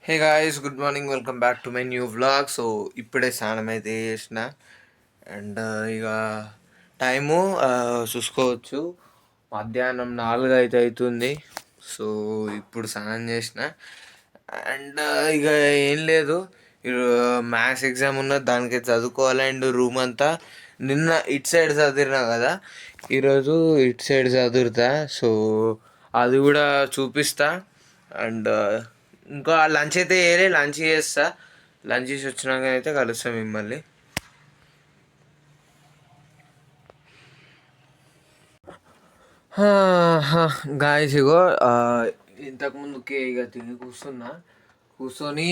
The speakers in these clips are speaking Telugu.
Hey guys, good morning. Welcome back to my new vlog. So ఇప్పుడే స్నానం అయితే చేసిన అండ్ ఇక టైము చూసుకోవచ్చు, మధ్యాహ్నం 4 అయితే అవుతుంది. సో ఇప్పుడు స్నానం చేసిన అండ్ ఇక ఏం లేదు, మ్యాథ్స్ ఎగ్జామ్ ఉన్నది, దానికి చదువుకోవాలి. అండ్ రూమ్ అంతా నిన్న ఇటు సైడ్ చదివినా కదా, ఈరోజు ఇటు సైడ్ చదువుతా. సో అది కూడా చూపిస్తా. అండ్ ఇంకా లంచ్ అయితే వేరే లంచ్ చేస్తా. లంచ్ చేసి వచ్చినాక అయితే కలుస్తాం మిమ్మల్ని. గాయస్ ఇగో ఇంతకుముందుకే ఇక తిని కూర్చొని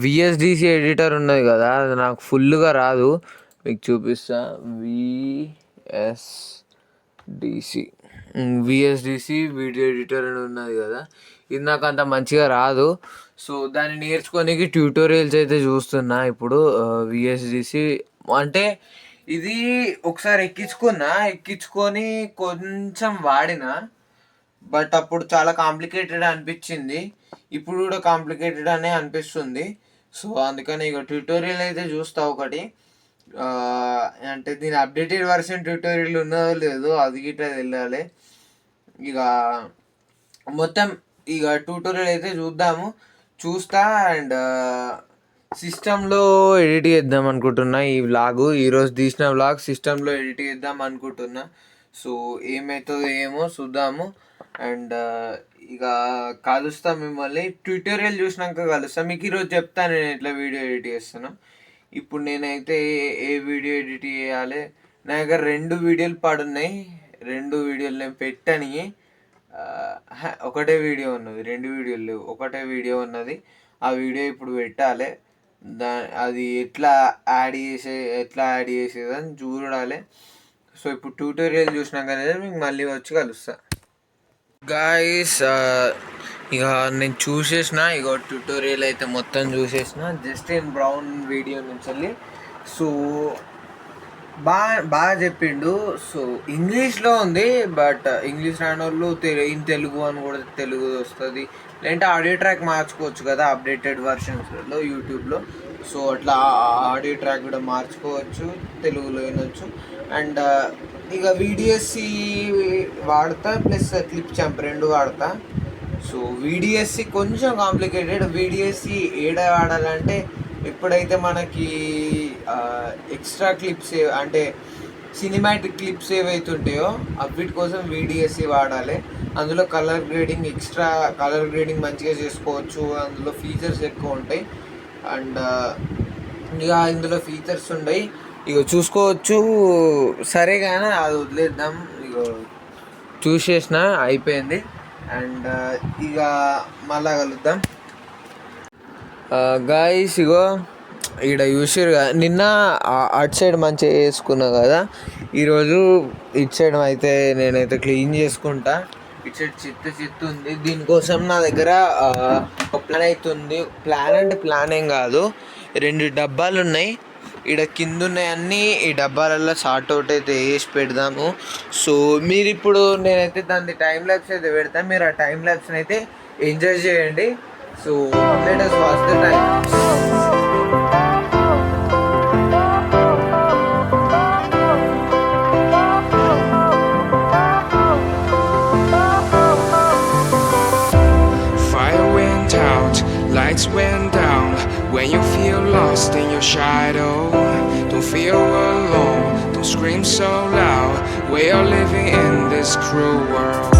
విఎస్డిసి ఎడిటర్ ఉన్నది కదా, అది నాకు ఫుల్గా రాదు, మీకు చూపిస్తా. విఎస్డిసి వీడియో ఎడిటర్ అని ఉన్నది కదా, ఇది నాకు అంత మంచిగా రాదు. సో దాన్ని నేర్చుకోనికి ట్యూటోరియల్స్ అయితే చూస్తున్నా ఇప్పుడు. విఎస్డిసి అంటే ఇది ఒకసారి ఎక్కించుకొని కొంచెం వాడిన, బట్ అప్పుడు చాలా కాంప్లికేటెడ్ అనిపించింది. ఇప్పుడు కూడా కాంప్లికేటెడ్ అనే అనిపిస్తుంది. సో అందుకని ఇక ట్యూటోరియల్ అయితే చూస్తా ఒకటి. అంటే దీని అప్డేటెడ్ వర్షన్ ట్యూటోరియల్ ఉన్నదో లేదో అది గిట్ట వెళ్ళాలి. ఇక మొత్తం ఇక ట్యూటోరియల్ అయితే చూస్తా. అండ్ సిస్టంలో ఎడిట్ చేద్దాం అనుకుంటున్నా. ఈ వ్లాగు ఈరోజు తీసిన వ్లాగ్ సిస్టంలో ఎడిట్ చేద్దాం అనుకుంటున్నా. సో ఏమవుతుందో ఏమో చూద్దాము. అండ్ ఇక కలుస్తా మిమ్మల్ని, ట్యూటోరియల్ చూసినాక కలుస్తా. మీకు ఈరోజు చెప్తాను నేను ఎట్లా వీడియో ఎడిట్ చేస్తాను. ఇప్పుడు నేనైతే ఏ వీడియో ఎడిట్ చేయాలి, నా దగ్గర 2 వీడియోలు పడున్నాయి. 2 వీడియోలు నేను పెట్టని, ఒకటే వీడియో ఉన్నది, 2 వీడియోలు లేవు, ఒకటే వీడియో ఉన్నది. ఆ వీడియో ఇప్పుడు పెట్టాలి. అది ఎట్లా యాడ్ చేసేదని చూడాలి. సో ఇప్పుడు ట్యూటోరియల్ చూసినాక మీకు మళ్ళీ వచ్చి కలుస్తా. గాయస్ ఇక నేను చూసేసిన, ఇక ట్యూటోరియల్ అయితే మొత్తం చూసేసిన, జస్టిన్ బ్రౌన్ వీడియో నుంచి వెళ్ళి. సో బాగా చెప్పిండు. సో ఇంగ్లీష్లో ఉంది, బట్ ఇంగ్లీష్ రాని వాళ్ళు తెలుగు అని కూడా తెలుగు వస్తుంది. లేదంటే ఆడియో ట్రాక్ మార్చుకోవచ్చు కదా అప్డేటెడ్ వర్షన్స్లో యూట్యూబ్లో. సో అట్లా ఆడియో ట్రాక్ కూడా మార్చుకోవచ్చు, తెలుగులో వినొచ్చు. అండ్ ఇక వీడిఎస్సి వాడతా, ప్లస్ క్లిప్ ఛాంప్ 2 వాడతా. సో వీడిఎస్సి కొంచెం కాంప్లికేటెడ్. వీడిఎస్సి ఏడ వాడాలంటే ఎప్పుడైతే మనకి ఎక్స్ట్రా క్లిప్స్ అంటే సినిమాటిక్ క్లిప్స్ ఏవైతే ఉంటాయో వీటి కోసం వీడిఎస్సి వాడాలి. అందులో ఎక్స్ట్రా కలర్ గ్రేడింగ్ మంచిగా చేసుకోవచ్చు, అందులో ఫీచర్స్ ఎక్కువ ఉంటాయి. అండ్ ఇక ఇందులో ఫీచర్స్ ఉన్నాయి, ఇక చూసుకోవచ్చు. సరే కానీ అది వదిలేద్దాం. ఇక చూసేసిన అయిపోయింది. అండ్ ఇక మళ్ళా కలుద్దాం. గాయస్ ఇగో ఇక్కడ చూసారు కదా, నిన్న అటు సైడ్ మంచిగా వేసుకున్నా కదా, ఈరోజు ఇటు సైడ్ అయితే నేనైతే క్లీన్ చేసుకుంటా. ఇటు సైడ్ చిత్త ఉంది. దీనికోసం నా దగ్గర ఒక ప్లాన్ అవుతుంది. ప్లాన్ అంటే ప్లాన్ ఏం కాదు, 2 డబ్బాలు ఉన్నాయి. ఇక్కడ కింద ఉన్నాయన్నీ ఈ డబ్బాలలో సార్ట్ అవుట్ అయితే వేసి పెడదాము. సో మీరు ఇప్పుడు నేనైతే దాన్ని టైం ల్యాప్స్ అయితే పెడతాను, మీరు ఆ టైం ల్యాప్స్ని అయితే ఎంజాయ్ చేయండి. So let us watch the time. Fire went out, lights went down. When you feel lost in your shadow, don't feel alone, don't scream so loud. We are living in this cruel world,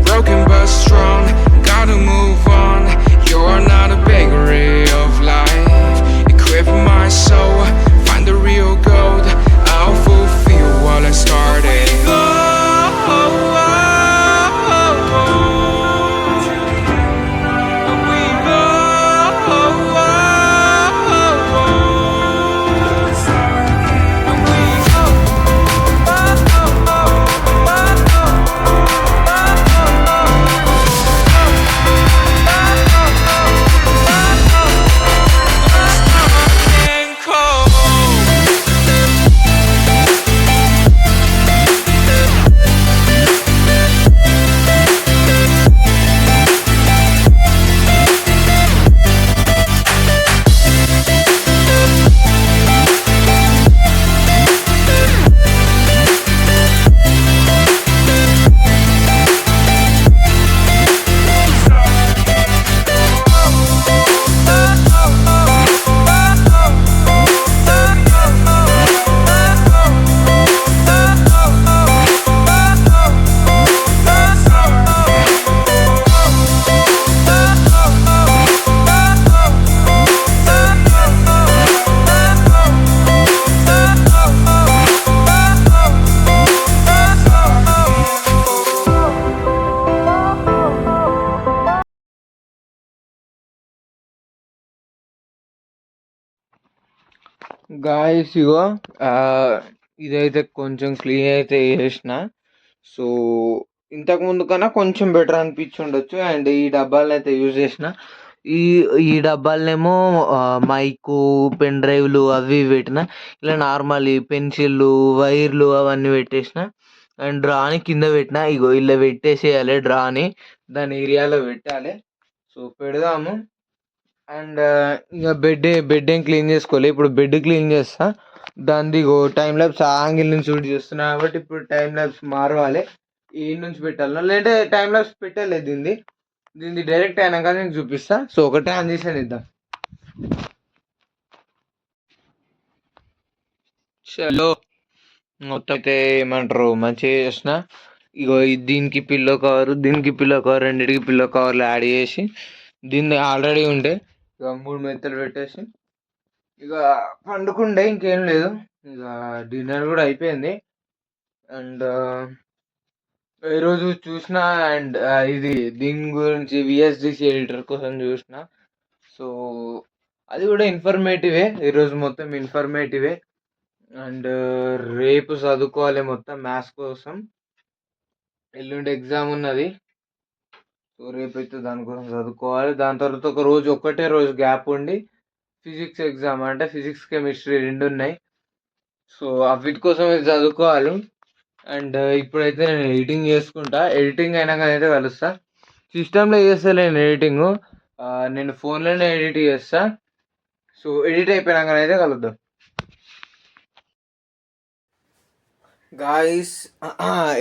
broken but strong, gotta move on. You're not a bakery of life. Equip my soul, find the real gold. I'll fulfill what I started. Guys ఇగో ఆ, ఇదైతే కొంచెం క్లీన్ అయితే చేసిన. సో ఇంతకు ముందు కన్నా కొంచెం బెటర్ అనిపించి ఉండొచ్చు. అండ్ ఈ డబ్బాలను అయితే యూజ్ చేసిన. ఈ ఈ డబ్బాలనేమో మైకు, పెన్ డ్రైవ్లు అవి ఇవి పెట్టిన. ఇలా నార్మల్ ఈ పెన్సిళ్ళు, వైర్లు అవన్నీ పెట్టేసిన. అండ్ డ్రాని కింద పెట్టిన. ఇగో ఇలా పెట్టేసేయాలి డ్రాని, దాని ఏరియాలో పెట్టాలి. సో పెడదాము. అండ్ ఇంకా బెడ్ ఏం క్లీన్ చేసుకోవాలి. ఇప్పుడు బెడ్ క్లీన్ చేస్తా. దాన్ని టైం ల్యాబ్స్ యాంగిల్ నుంచి షూట్ చేస్తున్నా కాబట్టి ఇప్పుడు టైం ల్యాబ్స్ మారవాలి. ఈ నుంచి పెట్టాలి, లేదంటే టైం ల్యాబ్స్ పెట్టలేదు. దీన్ని డైరెక్ట్ అయినాక నేను చూపిస్తా. సో ఒక ట్రాన్సిషన్ ఇద్దాం. చలో మొత్తం అయితే ఏమంటారు మంచిగా చేసిన. ఇగో దీనికి పిల్లో కవర్, దీనికి పిల్లో కవర్, రెండింటికి పిల్లో కవర్లు యాడ్ చేసి దీన్ని ఆల్రెడీ ఉండే ఇక 3 మెత్తలు పెట్టేసి ఇక పండుకుండే. ఇంకేం లేదు, ఇక డిన్నర్ కూడా అయిపోయింది. అండ్ ఈరోజు చూసిన. అండ్ ఇది దీని గురించి విఎస్డిసి ఎడిటర్ కోసం చూసిన. సో అది కూడా ఇన్ఫర్మేటివే. ఈరోజు మొత్తం ఇన్ఫర్మేటివే. అండ్ రేపు చదువుకోవాలి మొత్తం మ్యాథ్స్ కోసం. ఎల్లుండి ఎగ్జామ్ ఉన్నది. సో రేపు అయితే దాని కోసం చదువుకోవాలి. దాని తర్వాత ఒక రోజు, ఒక్కటే రోజు గ్యాప్ ఉండి ఫిజిక్స్ ఎగ్జామ్, అంటే ఫిజిక్స్ కెమిస్ట్రీ రెండు ఉన్నాయి. సో వీటి కోసం అయితే చదువుకోవాలి. అండ్ ఇప్పుడైతే నేను ఎడిటింగ్ చేసుకుంటా. ఎడిటింగ్ అయినాక అయితే కలుస్తా. సిస్టంలో చేస్తా నేను ఎడిటింగ్, నేను ఫోన్లోనే ఎడిట్ చేస్తా. సో ఎడిట్ అయిపోయినాక అయితే కలుద్దాం. గాయస్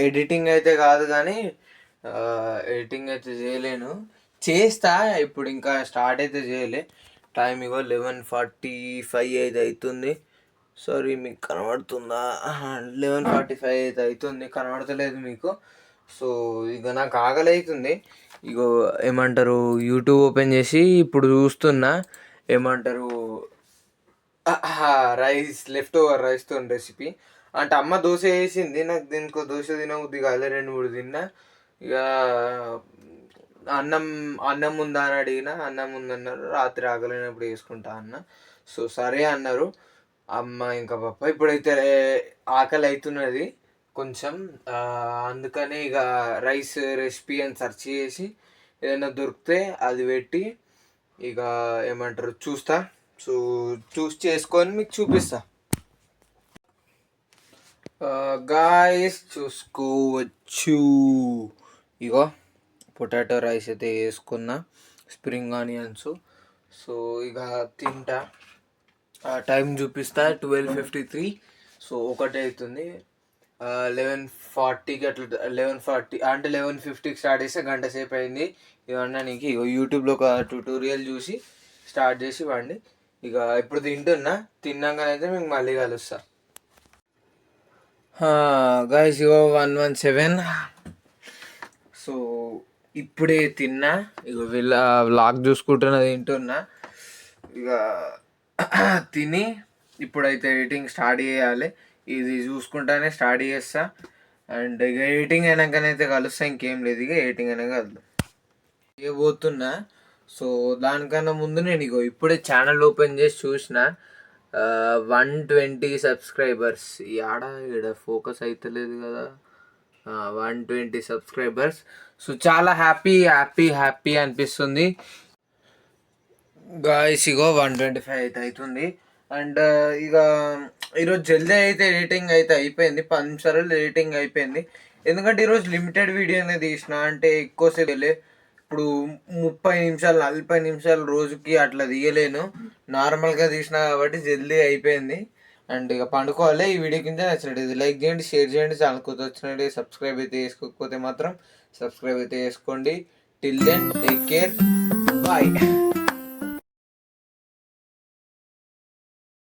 ఎడిటింగ్ అయితే కాదు కానీ ఎడిటింగ్ అయితే చేయలేను. చేస్తా, ఇప్పుడు ఇంకా స్టార్ట్ అయితే చేయలే. టైం ఇగో 11:45 అయితే అవుతుంది. సారీ, మీకు కనబడుతుందా? 11:45 అయితే అవుతుంది. కనబడతలేదు మీకు. సో ఇక నాకు ఆకలి అవుతుంది. ఇగో ఏమంటారు, యూట్యూబ్ ఓపెన్ చేసి ఇప్పుడు చూస్తున్నా. ఏమంటారు, రైస్, లెఫ్ట్ ఓవర్ రైస్తో రెసిపీ. అంటే అమ్మ దోశ వేసింది, నాకు దీనికో దోశ తినబుద్ధి కాలే, 2-3 తిన్నా. ఇక అన్నం ఉందా అని అడిగిన, అన్నం ఉందన్నారు. రాత్రి ఆకలినప్పుడు వేసుకుంటా అన్న. సో సరే అన్నారు అమ్మ ఇంకా పప్ప. ఇప్పుడైతే ఆకలి అవుతున్నది కొంచెం, అందుకని ఇక రైస్ రెసిపీ అని సెర్చ్ చేసి ఏదైనా దొరికితే అది పెట్టి ఇక ఏమంటారు చూస్తా. సో చూస్ చేసుకొని మీకు చూపిస్తా. గాయస్ చూసుకోవచ్చు, ఇగో పొటాటో రైస్ అయితే వేసుకున్నా, స్ప్రింగ్ ఆనియన్స్. సో ఇక తింటా. టైం చూపిస్తా 12:53. సో ఒకటే అవుతుంది. 11:40కి అట్లా, 11:40 అంటే 11:50కి స్టార్ట్ చేస్తే గంట సేపు అయింది. ఇవన్నా నీకు ఇక యూట్యూబ్లో ఒక ట్యూటోరియల్ చూసి స్టార్ట్ చేసి ఇవ్వండి. ఇక ఇప్పుడు తిన్నాకనైతే మీకు మళ్ళీ కలుస్తా. గైస్ ఇగో 117. సో ఇప్పుడే తిన్నా. ఇక వీళ్ళ వ్లాగ్ చూసుకుంటున్నా, తింటున్నా. ఇక తిని ఇప్పుడైతే ఎడిటింగ్ స్టార్ట్ చేయాలి. ఇది చూసుకుంటానే స్టార్ట్ చేస్తా. అండ్ ఇక ఎడిటింగ్ అయినాకనైతే కలుస్తా. ఇంకేం లేదు, ఇక ఎడిటింగ్ అయినాక కలుద్దాం. పోతున్నా. సో దానికన్నా ముందు నేను ఇగో ఇప్పుడే ఛానల్ ఓపెన్ చేసి చూసిన. 120 సబ్స్క్రైబర్స్. ఈడ ఫోకస్ అవుతలేదు కదా. 120 సబ్స్క్రైబర్స్. సో చాలా హ్యాపీ అనిపిస్తుంది. గాయస్ ఇగో 125 అయితే అవుతుంది. అండ్ ఇక ఈరోజు జల్దీ అయితే ఎడిటింగ్ అయితే అయిపోయింది. 10 నిమిషాలు ఎడిటింగ్ అయిపోయింది. ఎందుకంటే ఈరోజు లిమిటెడ్ వీడియోనే తీసిన, అంటే ఎక్కువసేపు ఇప్పుడు 30 నిమిషాలు 40 నిమిషాలు రోజుకి అట్లా తీయలేను. నార్మల్గా తీసిన కాబట్టి జల్దీ అయిపోయింది. అండ్ ఇక పండుకోవాలి. ఈ వీడియో కింద నచ్చినట్టు లైక్ చేయండి, షేర్ చేయండి. ఛానల్ కొత్త వచ్చినట్టు సబ్స్క్రైబ్ అయితే చేసుకోకపోతే మాత్రం సబ్స్క్రైబ్ అయితే చేసుకోండి. Till then take care, bye.